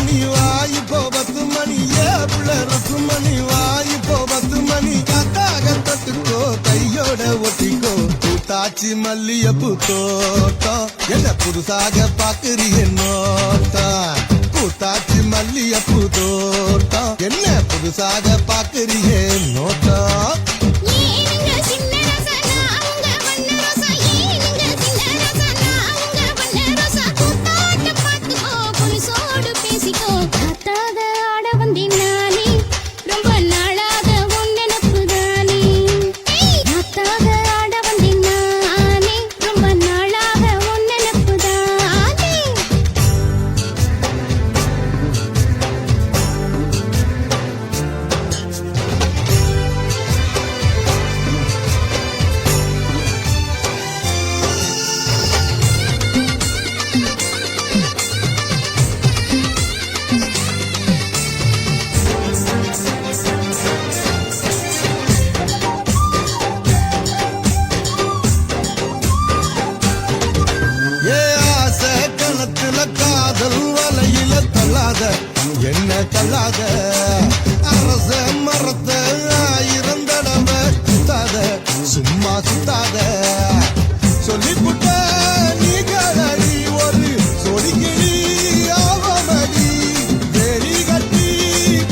மணி வாய்ப்போ 10 மணி ஏப்புல ருக்குமணி வாய்ப்போ 10 மணி காத்தாக தொட்டுக்கோ கையோட ஒட்டிக்கோ கூத்தாச்சி மல்லியப்பூ தோட்டம் என்ன புதுசாக பாக்குறிய நோட்டம் கூத்தாச்சி மல்லியப்பூ தோட்டம் என்ன புதுசாக பாக்குறிய நோட்டம் என்ன தள்ளாத அரச மரத்த 1000 தடவை சுத்தாத சும்மா சுத்தாத சொல்லிப்புட்ட நீ கலடி ஒரு சொடிக்கிளி ஆவமடி வெறி கட்டி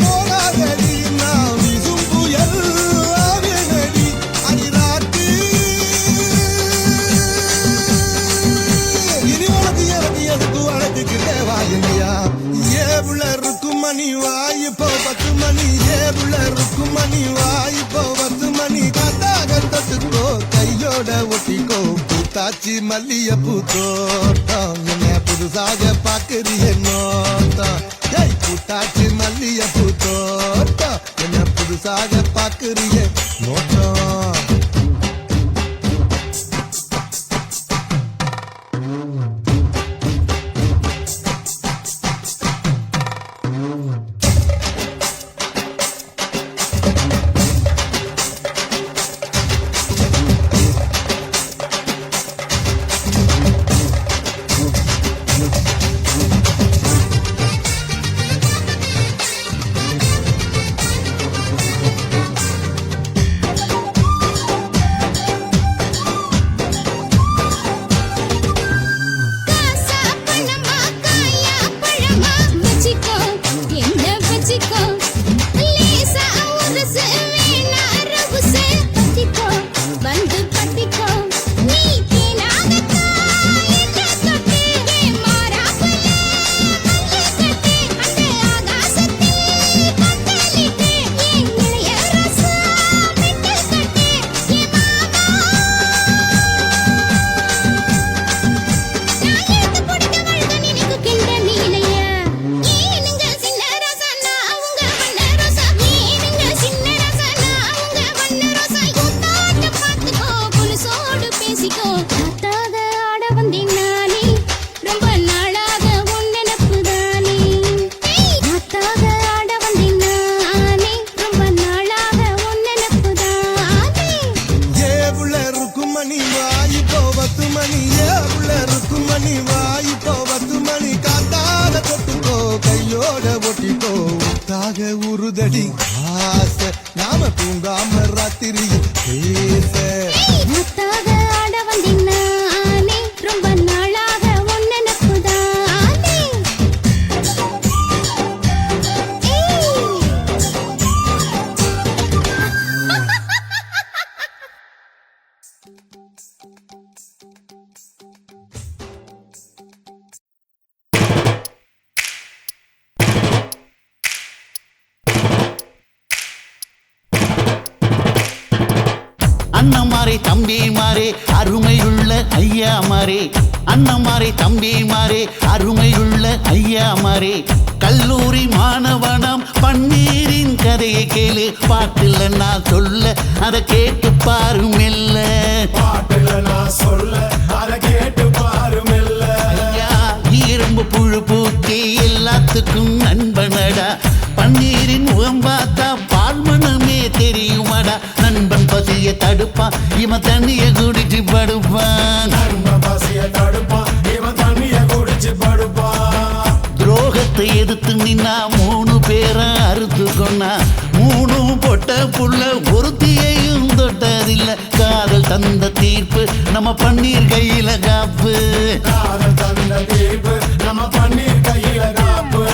போகாதடி நான் விசும் புயல் ஆவேனடி அடிராட்டி இனி உனக்கு எனக்கு எதுக்கு வளர்த்துக்கிட்டே வாங்கியா ஏவுல ருக்குமணி வாய்ப்போ 10 மணி ஏவுல ருக்குமணி வாய்ப்போ 10 மணி காத்தாக தொட்டுக்கோ கையோட ஒட்டிக்கோ கூத்தாச்சி மல்லியப்பூ தோட்டம் என்ன புதுசாக பாக்குறிய நோட்டம் கூத்தாச்சி மல்லியப்பூ தோட்டம் என்ன புதுசாக பாக்குறிய நோட்டம் உருதடி ஆசை நாம தூங்காம ராத்திரி பேச ஆட வந்தினானே ரொம்ப நாளாக ஒன்னனப்புதானே அண்ணமாரே தம்பி மாறே அருமையுள்ள ஐயா மாறே அண்ணமாரே தம்பி மாறே அருமையுள்ள ஐயா மாறே கல்லூரி மாணவனாம் பன்னீரின் கதையை கேளு பாட்டில் நான் சொல்ல அதை கேட்டு பாரு மெல்ல பாட்டுல நான் சொல்ல அதை கேட்டு பாரு மெல்ல ஐயா இரும்பு புழு பூக்கி எல்லாத்துக்கும் நண்பனடா பன்னீரின் முகம் பார்த்தா பால் மனமே தெரியுமாடா நண்பன் பசிய தடுப்பான் இவன் தண்ணிய குடிச்சு படுப்பான் நண்பன் பசிய தடுப்பான் இவன் தண்ணிய குடிச்சு படுப்பான் துரோகத்தை எதிர்த்து நின்னா 3 பேரை அறுத்து கொன்னா 3 பொட்ட புள்ள ஒருத்தியையும் தொட்டதில்ல காதல் தந்த தீர்ப்பு நம்ம பன்னீர் கையில காப்பு காதல் தந்த தீர்ப்பு நம்ம பன்னீர் கையில காப்பு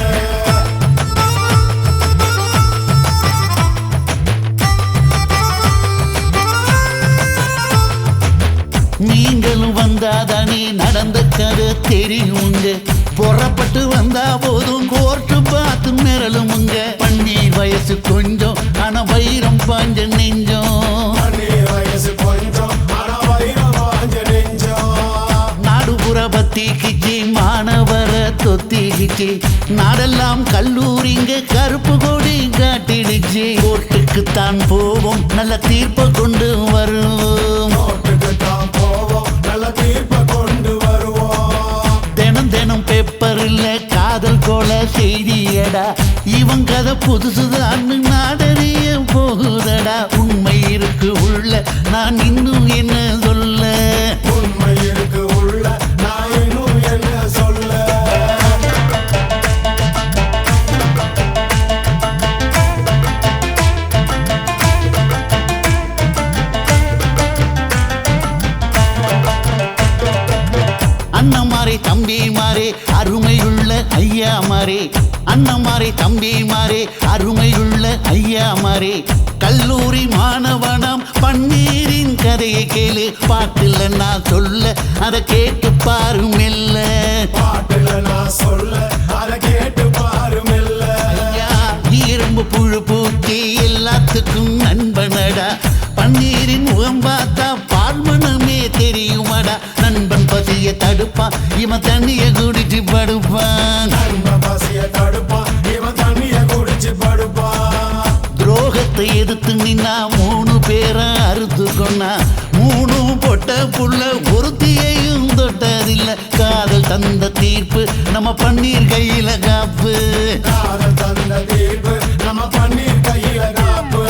நீங்களும் வந்தாதானே நடந்த கதை தெரியுங்க புறப்பட்டு வந்தா போதும் கோர்ட்டு பார்த்து மிரளுமுங்க பன்னீர் வயசு கொஞ்சம் ஆனா வைரம் பாஞ்ச நெஞ்சம் வயசு கொஞ்சம் ஆனா வைரம் பாஞ்ச நெஞ்சம் நாடுபுற பத்திக்கிச்சு மாணவர தொத்திக்கிச்சு நாடெல்லாம் கல்லூரிங்க கருப்பு கொடி காட்டிடுச்சு கோர்ட்டுக்குத்தான் போவோம் நல்ல தீர்ப்பை கொண்டு வருவோம் தினம் தினம் பேப்பர்ல காதல் கொலை செய்தியடா இவன் கதை புதுசுதான் நாடறிய போகுதடா உண்மை இருக்கு உள்ள நான் இன்னும் என்ன சொல்ல உண்மை இருக்கு உள்ள நான் இன்னும் என்ன சொல்ல அண்ணமாரே தம்பி மாறே அருமையுள்ள ஐயா மாறே அண்ணமாரே தம்பி மாறே அருமையுள்ள ஐயா மாறே கல்லூரி மாணவனாம் பன்னீரின் கதையை கேளு பாட்டுல நான் சொல்ல அதை கேட்டு பாரு மெல்ல பாட்டுல நான் சொல்ல அதை கேட்டு பாரு மெல்ல ஐயா இரும்பு புழு பூச்சி எல்லாத்துக்கும் நண்பனடா பன்னீரின் முகம் பார்த்தா பால்மனமே தெரியுமாடா நண்பன் பசிய தடுப்பான் இவன் தண்ணிய குடிச்சு படுப்பான் பசிய தடுப்பான் இவன் தண்ணிய குடிச்சு படுப்பான் துரோகத்தை எதிர்த்து நின்னா 3 பேரை அறுத்து கொன்னா 3 பொட்ட புள்ள ஒருத்தியையும் தொட்டதில்ல காதல் தந்த தீர்ப்பு நம்ம பன்னீர் கையில காப்பு காதல் தந்த தீர்ப்பு நம்ம பன்னீர் கையில காப்பு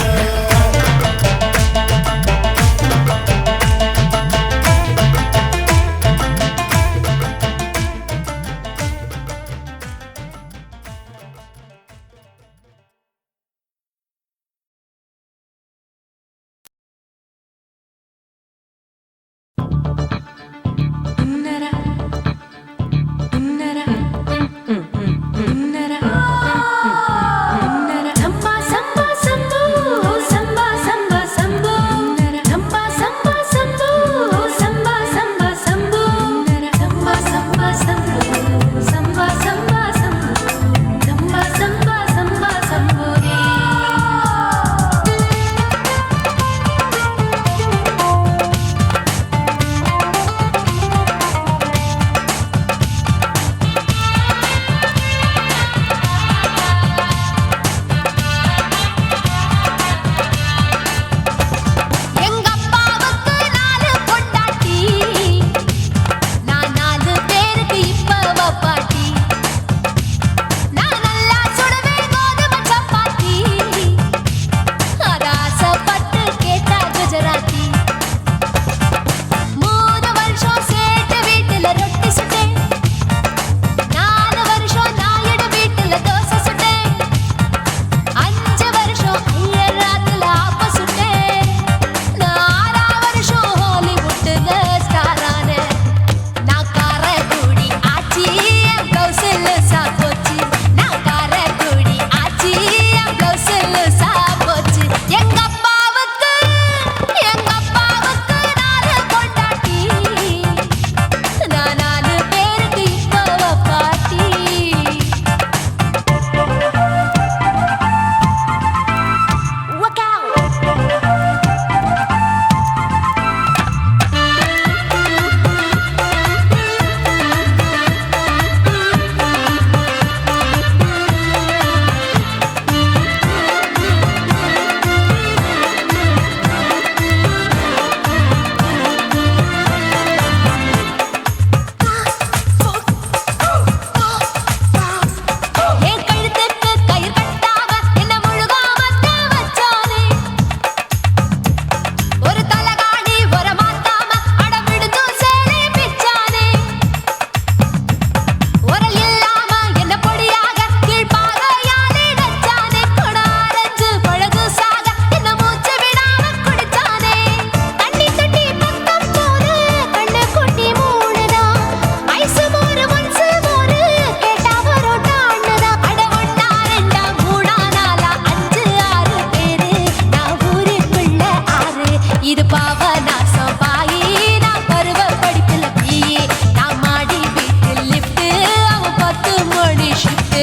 ஷிஃப்ட்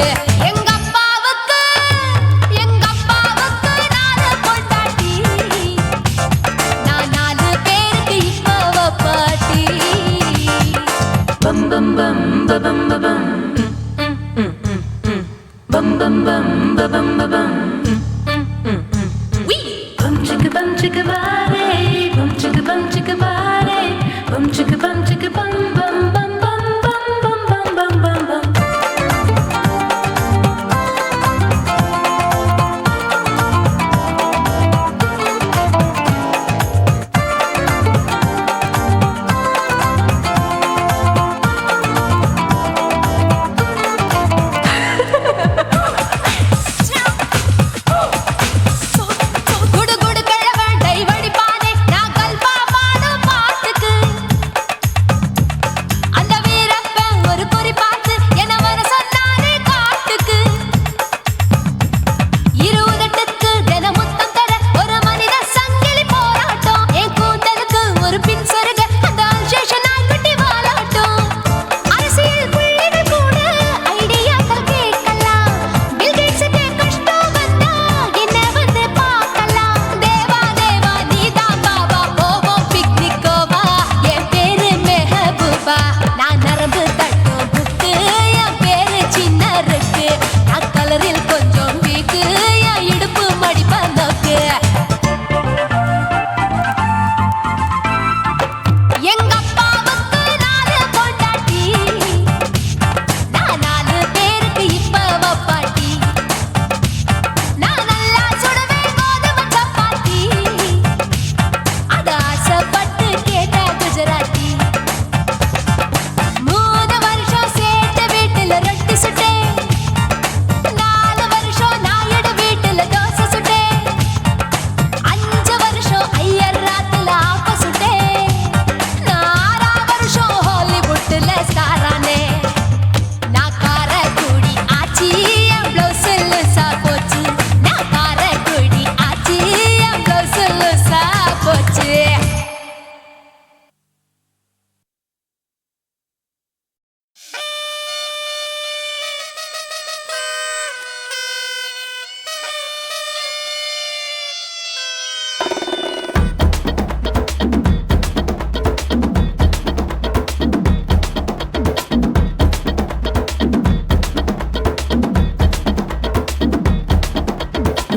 எங்க அப்பாவுக்கு நாலு பொண்டாட்டி நான் 4 பேருக்கு இப்ப பாட்டி பம் பம் பம் பம் பம் bum bum bum bum bum bum chicka bum chicka bare bum chicka bare bum chicka bum bum bum bum bum bum bum bum bum குடு குடு கிழவன் டைவடி பானே நான் கல்பா பாடும் பாட்டுக்கு அந்த வீரப்பன் ஒரு குறி பார்த்து என்ன வர சொன்னாரே காட்டுக்கு 20 தினமுத்தம் தர ஒரு மனித சங்கிலி போராட்டம் என் கூந்தலுக்கு ஒரு பின் சொருக அந்த அல்சேஷன் நாய்க்குட்டி வாலாட்டம் அரசியல் புள்ளிகள் கூட ஐடியாக்கள் கேட்கலாம் பில் கேட்ஸுக்கு கஷ்டம் வந்தா என்ன வந்து பார்க்கலாம் தேவா தேவா நீதான் பாபா போவோம் பிக்னிக் கோவா என் பேரு மெஹபூபா நான் நரம்பு தட்டும் புக்கு என் பேரு சின்ன இருக்கு நான் கலரில் கொஞ்சம் வீக்கு என் இடுப்பு மடிப்ப நோக்கு எங்க அப்பாவுக்கு 4 பொண்டாட்டி நான் 4 பேருக்கு இப்ப பாட்டி நான் நல்லா சுடுவேன் கோதுமை சப்பாத்தி அது ஆசைப்பட்டு கேட்டா குஜராத்தி 3 வருஷம் சேர்த்து வீட்டுல ரொட்டி சுட்டேன் 4 வருஷம் நாயுடு வீட்டுல தோசை சுட்டேன் 5 வருஷம் ஐயர் ராத்துல ஆப்ப சுட்டேன் நான் 6 வருஷம் ஹாலிவுட்ல ஸ்டாரானே நான் காரக்குடி ஆச்சி என் ப்ளவுஸ் லூசா போச்சு நான் காரக்குடி ஆச்சி என் ப்ளவுஸ் லூசா போச்சு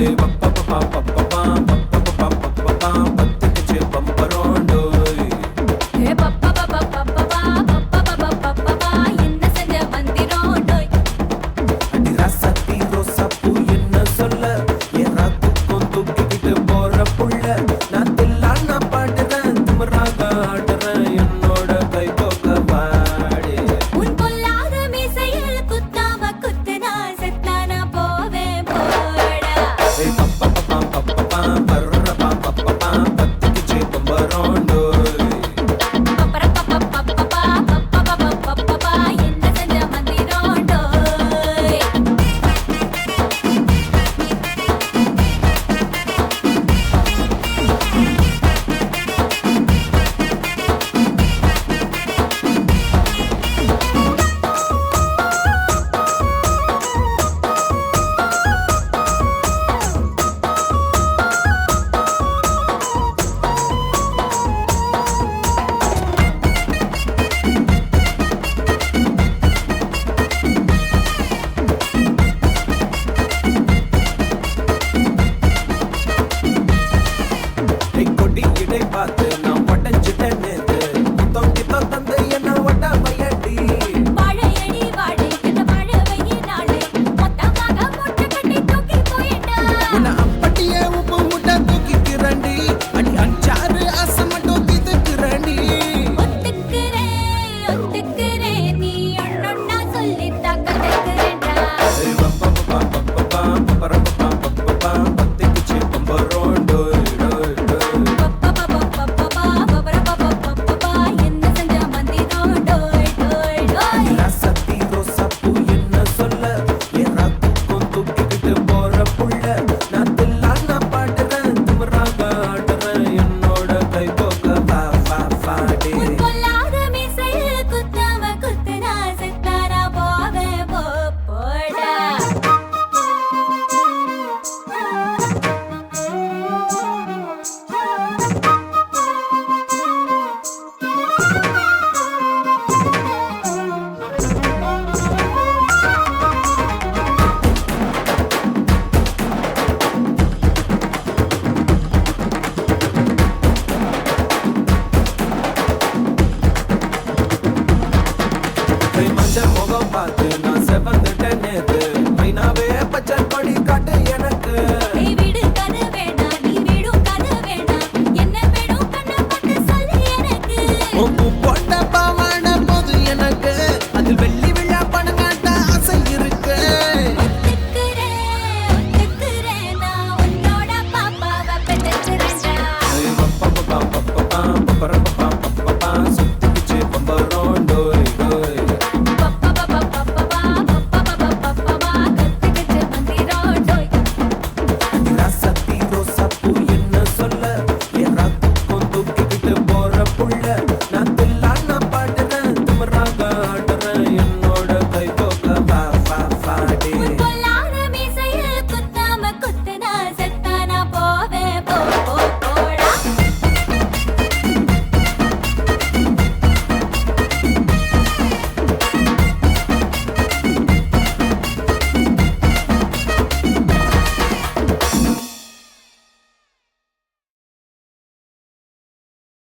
Ba ba ba ba ba ba